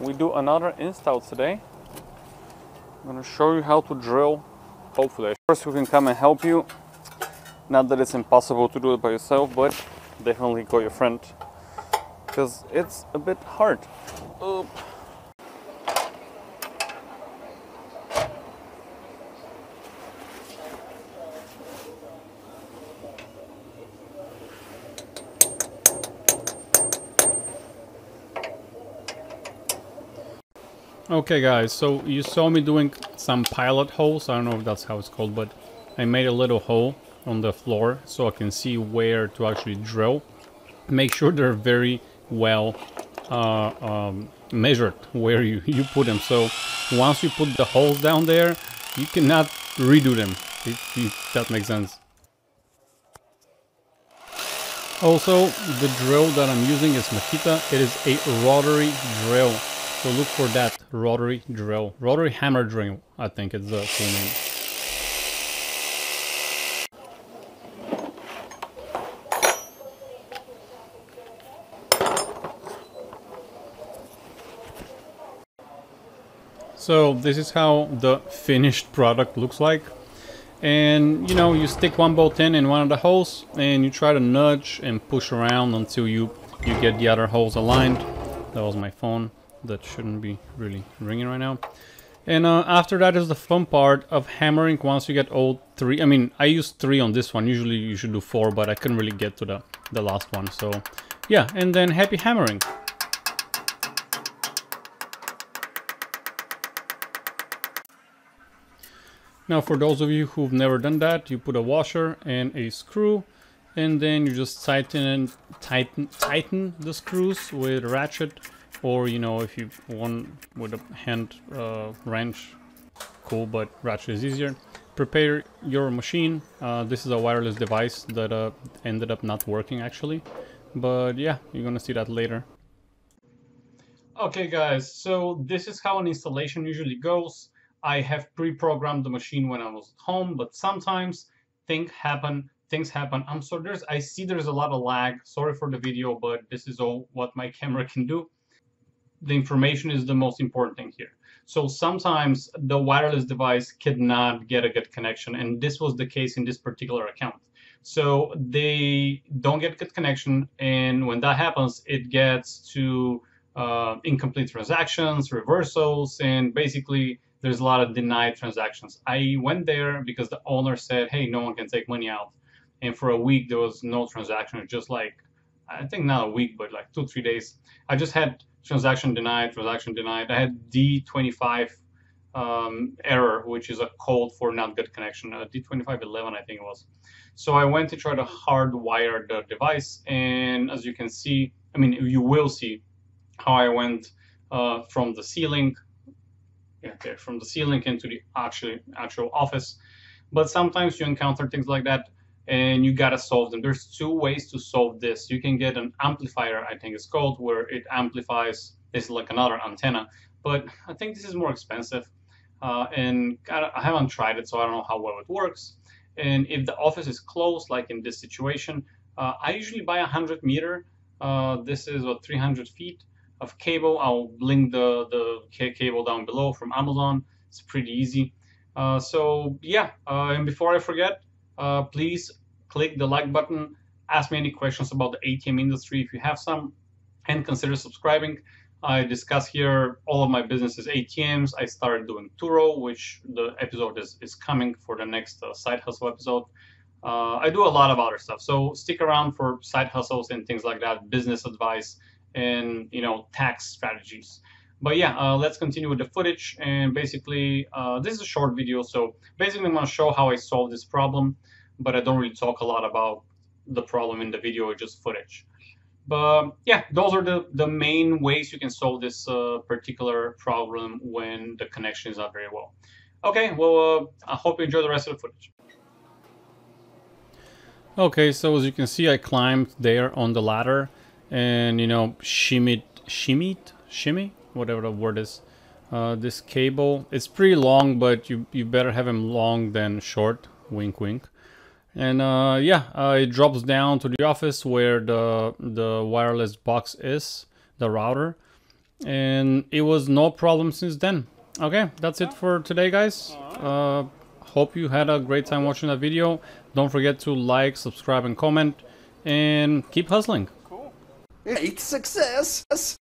we do another install today. I'm gonna show you how to drill, hopefully. First, we can come and help you. Not that it's impossible to do it by yourself, but definitely call your friend, because it's a bit hard. Okay guys, so you saw me doing some pilot holes. I don't know if that's how it's called, but I made a little hole on the floor so I can see where to actually drill. Make sure they're very well measured where you put them. So once you put the holes down there, you cannot redo them, if that makes sense. Also, the drill that I'm using is Makita. It is a rotary drill. So look for that, rotary drill. Rotary hammer drill, I think it's the full name. So this is how the finished product looks like. And you know, you stick one bolt in one of the holes and you try to nudge and push around until you get the other holes aligned. That was my phone. That shouldn't be really ringing right now. And after that is the fun part of hammering. Once you get all three, I mean, I used 3 on this one. Usually you should do 4, but I couldn't really get to the last one. So yeah, and then happy hammering. Now for those of you who've never done that, you put a washer and a screw, and then you just tighten the screws with a ratchet. Or, you know, if you want with a hand wrench, cool, but ratchet is easier. Prepare your machine. This is a wireless device that ended up not working actually. But yeah, you're gonna see that later. Okay guys, so this is how an installation usually goes. I have pre-programmed the machine when I was at home, but sometimes things happen. I'm sorry, I see there's a lot of lag. Sorry for the video, but this is all what my camera can do. The information is the most important thing here. So sometimes the wireless device cannot get a good connection, and this was the case in this particular account. So they don't get good connection, and when that happens, it gets to incomplete transactions, reversals, and basically there's a lot of denied transactions. I went there because the owner said, hey, no one can take money out. And for a week, there was no transaction, just like, I think not a week, but like 2-3 days. I just had transaction denied. I had D25 error, which is a code for not good connection. D2511, I think it was. So I went to try to hardwire the device, and as you can see, I mean, you will see how I went from the ceiling, from the ceiling into the actual office. But sometimes you encounter things like that, and you gotta solve them. There's 2 ways to solve this. You can get an amplifier, I think it's called, where it amplifies. This is like another antenna, but I think this is more expensive, and I haven't tried it, so I don't know how well it works. And if the office is closed, like in this situation, I usually buy 100 meter. This is 300 feet of cable. I'll link the cable down below from Amazon. It's pretty easy. So yeah, and before I forget, please click the like button, ask me any questions about the ATM industry if you have some, and consider subscribing. I discuss here all of my businesses, ATMs. I started doing Turo, which the episode is coming for the next side hustle episode. I do a lot of other stuff, so stick around for side hustles and things like that, business advice, and you know, tax strategies. But yeah, let's continue with the footage. And basically, this is a short video, so basically I'm going to show how I solved this problem, but I don't really talk a lot about the problem in the video, it's just footage. But yeah, those are the main ways you can solve this particular problem when the connection is not very well. Okay, well, I hope you enjoy the rest of the footage. Okay, so as you can see, I climbed there on the ladder and, you know, shimmy, whatever the word is. This cable, it's pretty long, but you better have him long than short, wink wink. And yeah, it drops down to the office where the wireless box is, the router. and it was no problem since then. Okay, that's it for today, guys. Hope you had a great time watching that video. Don't forget to like, subscribe, and comment, and keep hustling. Great success!